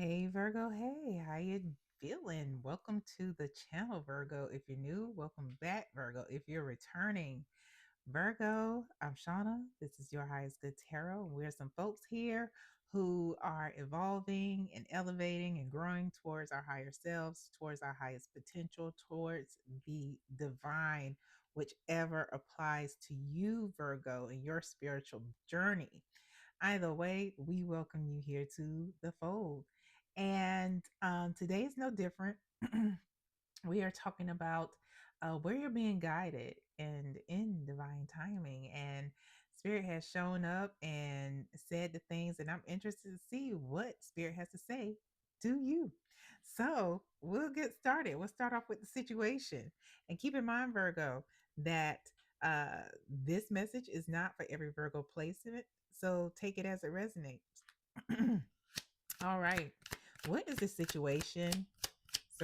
Hey Virgo, hey, how you feeling? Welcome to the channel, Virgo. If you're new, welcome back, Virgo. If you're returning, Virgo, I'm Shauna. This is your highest good tarot, and we're some folks here who are evolving and elevating and growing towards our higher selves, towards our highest potential, towards the divine, whichever applies to you, Virgo, in your spiritual journey. Either way, we welcome you here to the fold. And today is no different. We are talking about where you're being guided and in divine timing. And Spirit has shown up and said the things, and I'm interested to see what Spirit has to say to you. So we'll get started. We'll start off with the situation. And keep in mind, Virgo, that uh, this message is not for every Virgo placement. So take it as it resonates. All right. What is the situation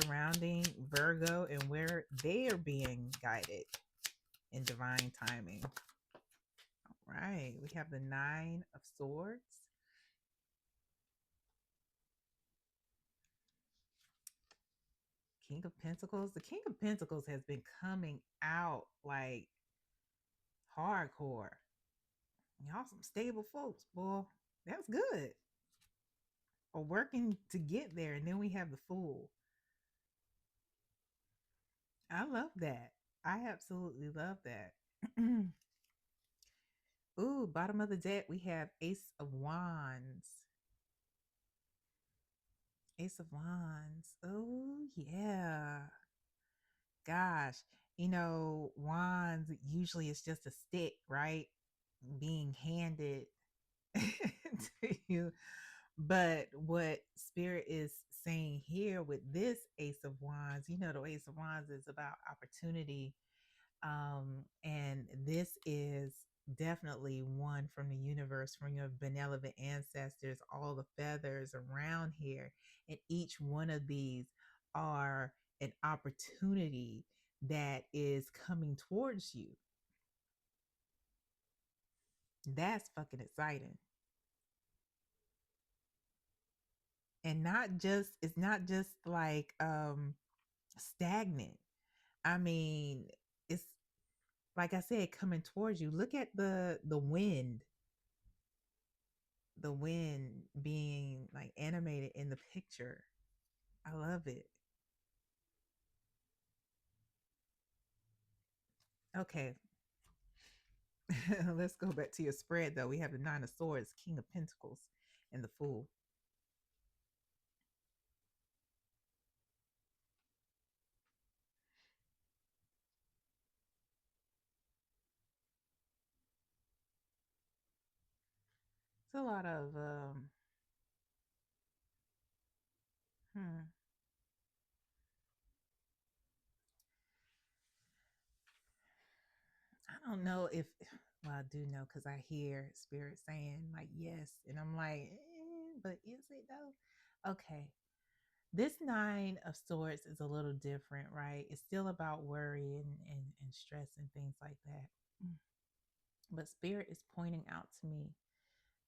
surrounding Virgo and where they are being guided in divine timing? All right. We have the Nine of Swords, King of Pentacles. The King of Pentacles has been coming out like hardcore. Y'all some stable folks, boy. That's good. Or working to get there. And then we have the Fool. I love that. I absolutely love that. Ooh, bottom of the deck, we have Ace of Wands. Ace of Wands. Oh, yeah. Gosh, wands usually it's just a stick, right? Being handed to you. But what Spirit is saying here with this Ace of Wands, the Ace of Wands is about opportunity. And this is definitely one from the universe, from your benevolent ancestors, all the feathers around here. And each one of these are an opportunity that is coming towards you. That's fucking exciting. And it's not just like stagnant. I mean, it's like I said, coming towards you. Look at the wind being like animated in the picture. I love it. Okay. Let's go back to your spread though. We have the Nine of Swords, King of Pentacles, and the Fool. It's a lot of hmm, I don't know if well, I do know because I hear spirit saying like yes, and I'm like, but is it though? Okay. This Nine of Swords is a little different, right? It's still about worry and stress and things like that. Mm. But Spirit is pointing out to me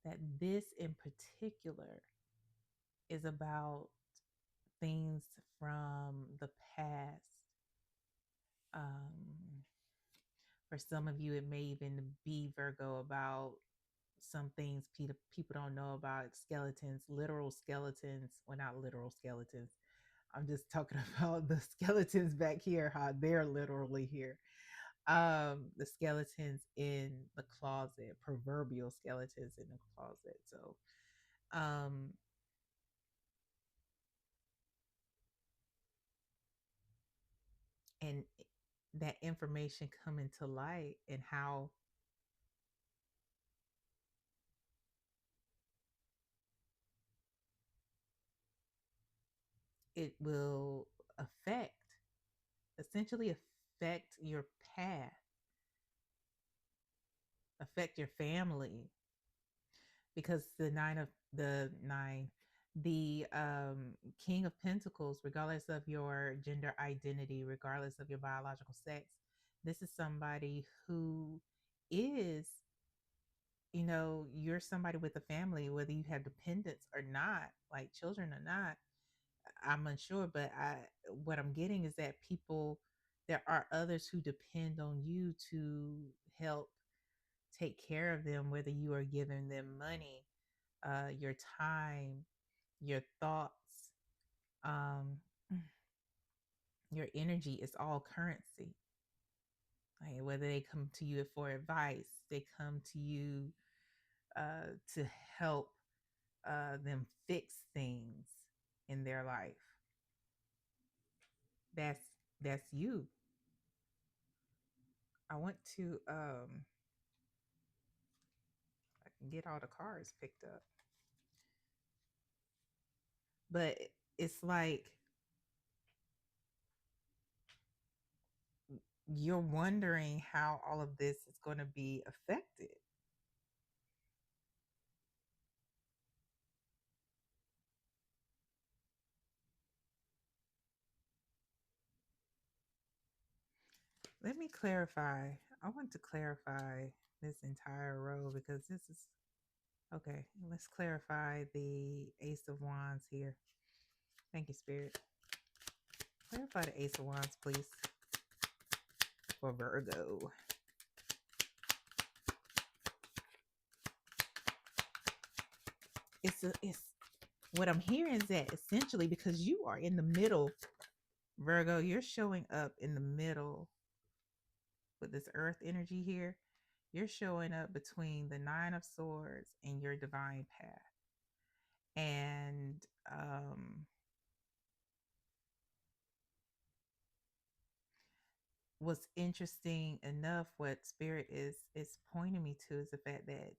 that this in particular is about things from the past. Um, for some of you, it may even be Virgo about some things people don't know about skeletons, literal skeletons. Well, not literal skeletons. I'm just talking about the skeletons back here, how they're literally here. The skeletons in the closet, proverbial skeletons in the closet. So, um, and that information coming to light and how it will affect, essentially affect your path, affect your family, because the King of Pentacles, regardless of your gender identity, regardless of your biological sex, this is somebody who is you're somebody with a family, whether you have dependents or not, like children or not. I'm unsure, but what I'm getting is that there are others who depend on you to help take care of them, whether you are giving them money, your time, your thoughts, um, your energy is all currency. Like whether they come to you for advice, they come to you to help them fix things in their life. That's that's you. I want to I can get all the cards picked up, but it's like you're wondering how all of this is going to be affected. Let me clarify. I want to clarify this entire row because this is okay. Let's clarify the Ace of Wands here. Thank you, Spirit. Clarify the Ace of Wands, please, for Virgo. It's what I'm hearing is that essentially because you are in the middle, Virgo, you're showing up in the middle with this earth energy here. You're showing up between the Nine of Swords and your divine path. And what's interesting enough, what Spirit is pointing me to is the fact that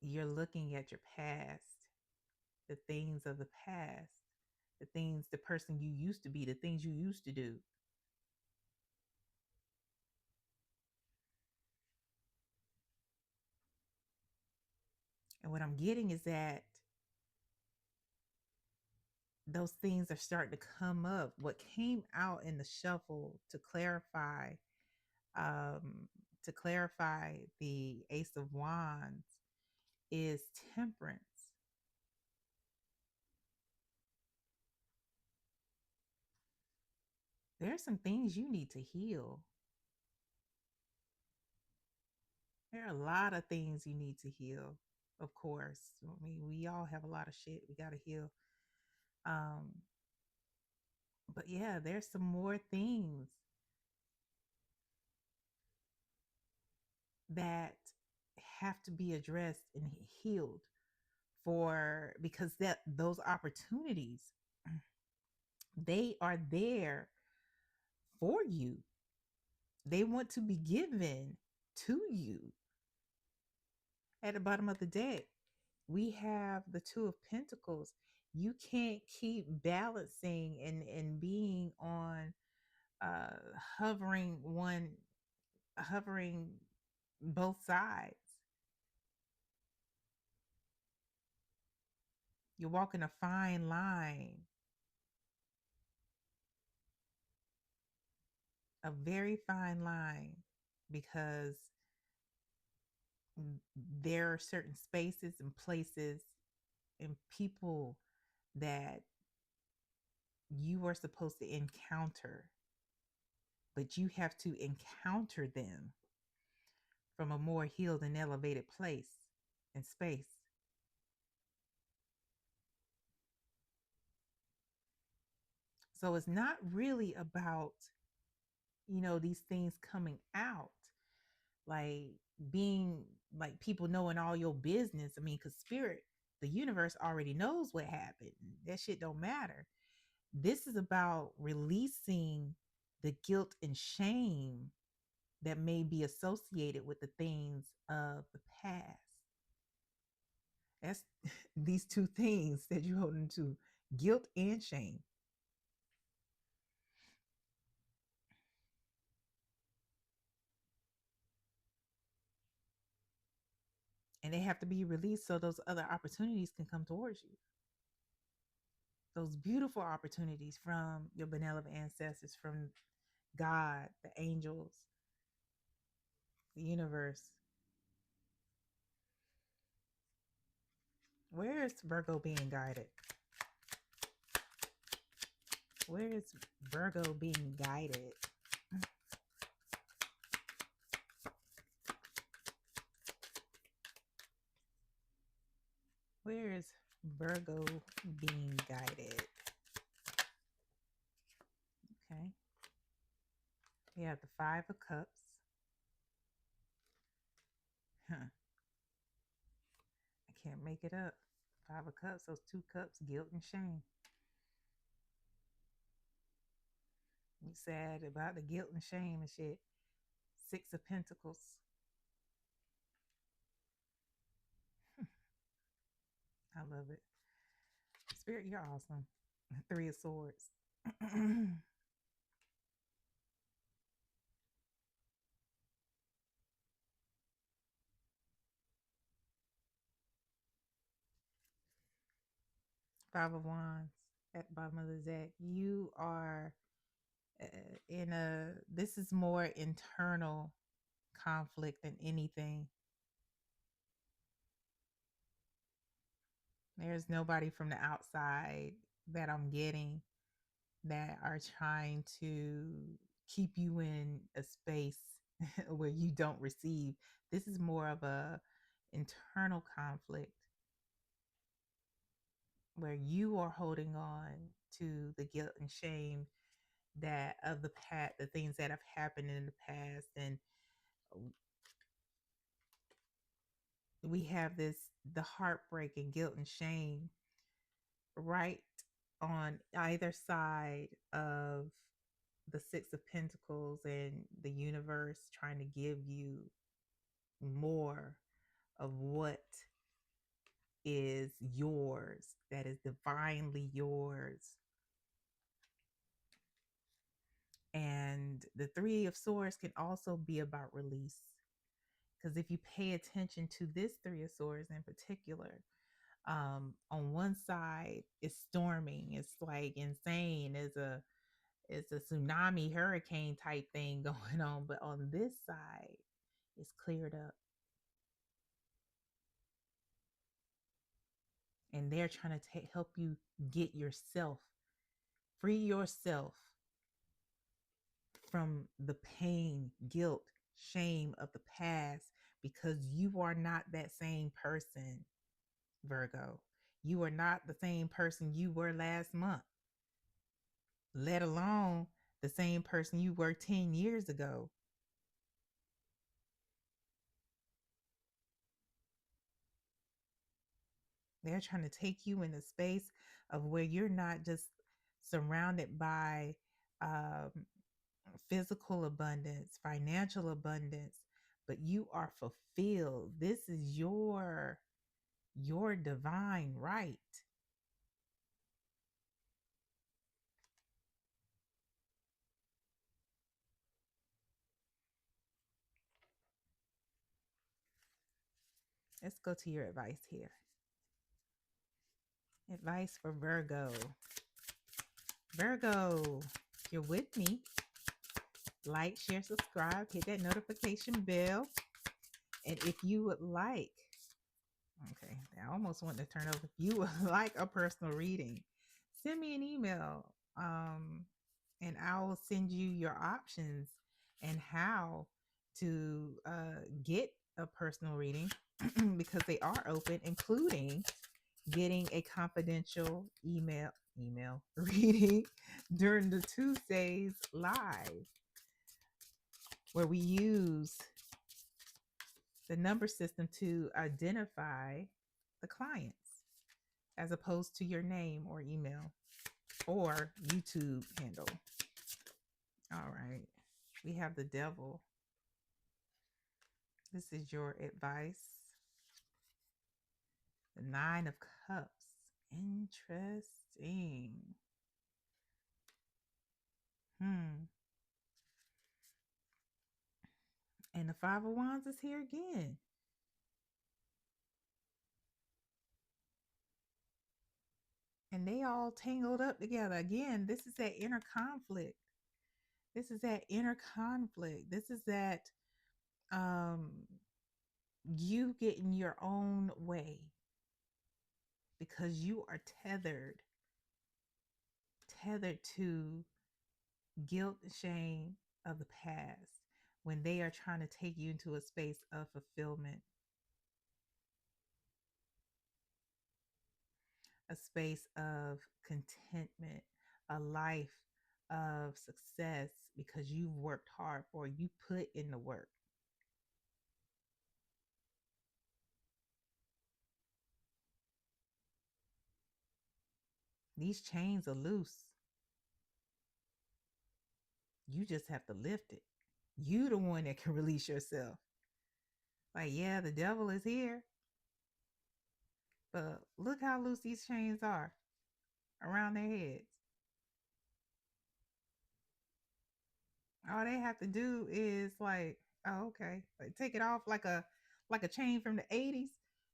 you're looking at your past, the things of the past, the things, the person you used to be, the things you used to do. And what I'm getting is that those things are starting to come up. What came out in the shuffle um, to clarify the Ace of Wands is temperance. There are some things you need to heal. There are a lot of things you need to heal, of course. I mean, we all have a lot of shit we got to heal. Um, but yeah, there's some more things that have to be addressed and healed for because that those opportunities they are there for you. They want to be given to you. At the bottom of the deck, we have the Two of Pentacles. You can't keep balancing and being on uh hovering one hovering both sides. You're walking a fine line, a very fine line, because there are certain spaces and places and people that you are supposed to encounter, but you have to encounter them from a more healed and elevated place and space. So it's not really about, these things coming out, like being like people knowing all your business. I mean, because spirit, the universe already knows what happened. That shit don't matter. This is about releasing the guilt and shame that may be associated with the things of the past. That's these two things that you're holding to, guilt and shame. And they have to be released so those other opportunities can come towards you. Those beautiful opportunities from your benevolent ancestors, from God, the angels, the universe. Where is Virgo being guided? Where is Virgo being guided? Where is Virgo being guided? Okay. We have the Five of Cups. Huh. I can't make it up. Five of Cups, those two cups, guilt and shame. You sad about the guilt and shame and shit. Six of Pentacles. I love it. Spirit, you're awesome. Three of Swords. Five of Wands at the bottom of the deck. You are in a, this is more internal conflict than anything. There's nobody from the outside that I'm getting that are trying to keep you in a space where you don't receive. This is more of a internal conflict where you are holding on to the guilt and shame that of the past, the things that have happened in the past. And we have this, the heartbreak and guilt and shame right on either side of the Six of Pentacles, and the universe trying to give you more of what is yours, that is divinely yours. And the Three of Swords can also be about release. Because if you pay attention to this Three of Swords in particular, on one side it's storming, it's like insane, it's a tsunami hurricane type thing going on, but on this side it's cleared up, and they're trying to help you get yourself, free yourself from the pain, guilt, shame of the past, because you are not that same person, Virgo. You are not the same person you were last month, let alone the same person you were 10 years ago. They're trying to take you in a space of where you're not just surrounded by um, physical abundance, financial abundance, but you are fulfilled. This is your divine right. Let's go to your advice here. Advice for Virgo. Virgo, if you're with me, like, share, subscribe, hit that notification bell. And if you would like, okay, I almost want to turn over. If you would like a personal reading, send me an email, and I will send you your options and how to get a personal reading because they are open, including getting a confidential email reading during the Tuesdays live, where we use the number system to identify the clients as opposed to your name or email or YouTube handle. All right. We have the devil. This is your advice. The Nine of Cups. Interesting. And the Five of Wands is here again. And they all tangled up together. Again, this is that inner conflict. This is that inner conflict. This is that um you getting your own way. because you are tethered to guilt and shame of the past when they are trying to take you into a space of fulfillment, a space of contentment, a life of success because you've worked hard for it, you put in the work. These chains are loose. You just have to lift it. You the one that can release yourself. Like, yeah, the devil is here, but look how loose these chains are around their heads. All they have to do is like, oh, okay, like take it off like a chain from the 80s.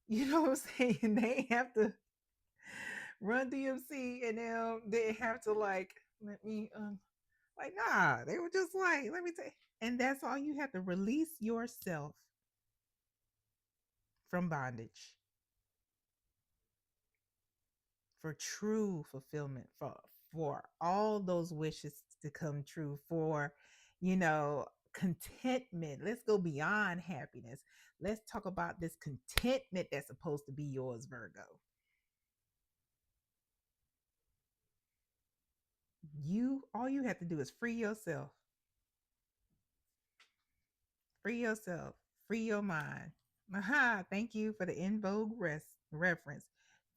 You know what I'm saying? They have to run DMC and they have to like let me like nah. They were just like, let me take, and that's all you have to release yourself from bondage for true fulfillment, for all those wishes to come true, for you know contentment. Let's go beyond happiness. Let's talk about this contentment that's supposed to be yours, Virgo. You all you have to do is free yourself, free yourself, free your mind. Aha, thank you for the in vogue reference.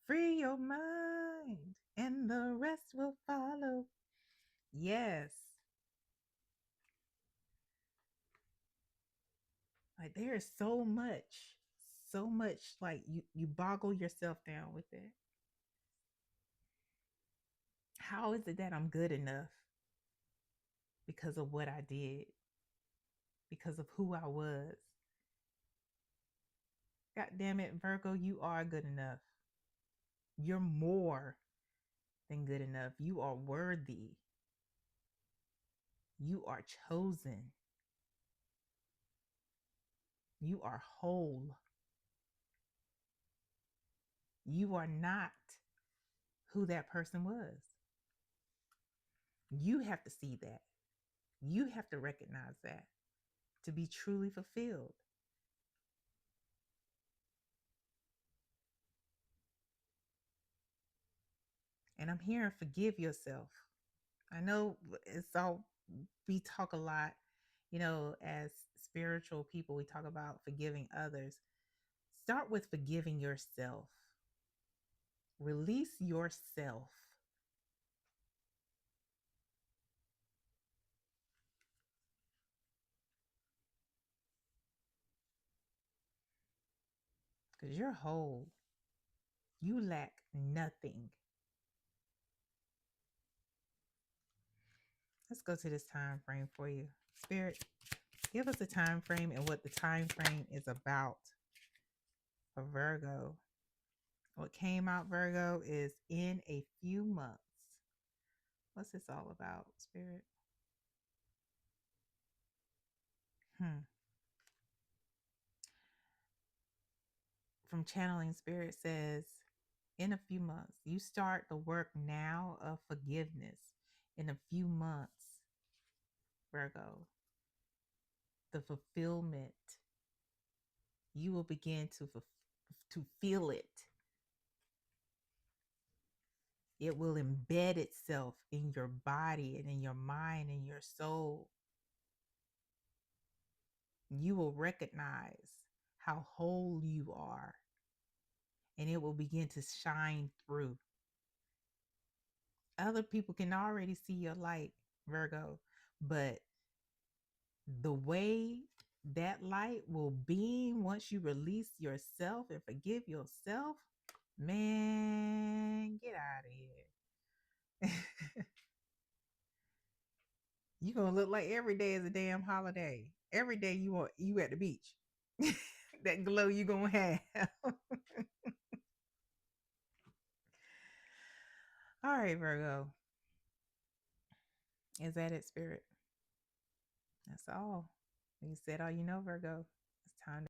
Free your mind and the rest will follow. Yes. Like there is so much like you boggle yourself down with it. How is it that I'm good enough because of what I did, because of who I was? God damn it, Virgo, you are good enough. You're more than good enough. You are worthy. You are chosen. You are whole. You are not who that person was. You have to see that. You have to recognize that to be truly fulfilled. And I'm hearing forgive yourself. I know it's all, we talk a lot, you know, as spiritual people, we talk about forgiving others. Start with forgiving yourself. Release yourself. Because you're whole. You lack nothing. Let's go to this time frame for you. Spirit, give us a time frame and what the time frame is about for Virgo. What came out, Virgo, is in a few months. What's this all about, Spirit? Hmm. From Channeling, Spirit says, in a few months, you start the work now of forgiveness. In a few months, Virgo, the fulfillment, you will begin to feel it. It will embed itself in your body and in your mind and your soul. You will recognize how whole you are, and it will begin to shine through. Other people can already see your light, Virgo, but the way that light will beam once you release yourself and forgive yourself, man, get out of here. You're gonna look like every day is a damn holiday. Every day you at the beach. That glow you gonna have. All right, Virgo. Is that it, Spirit? That's all. You said all you know, Virgo.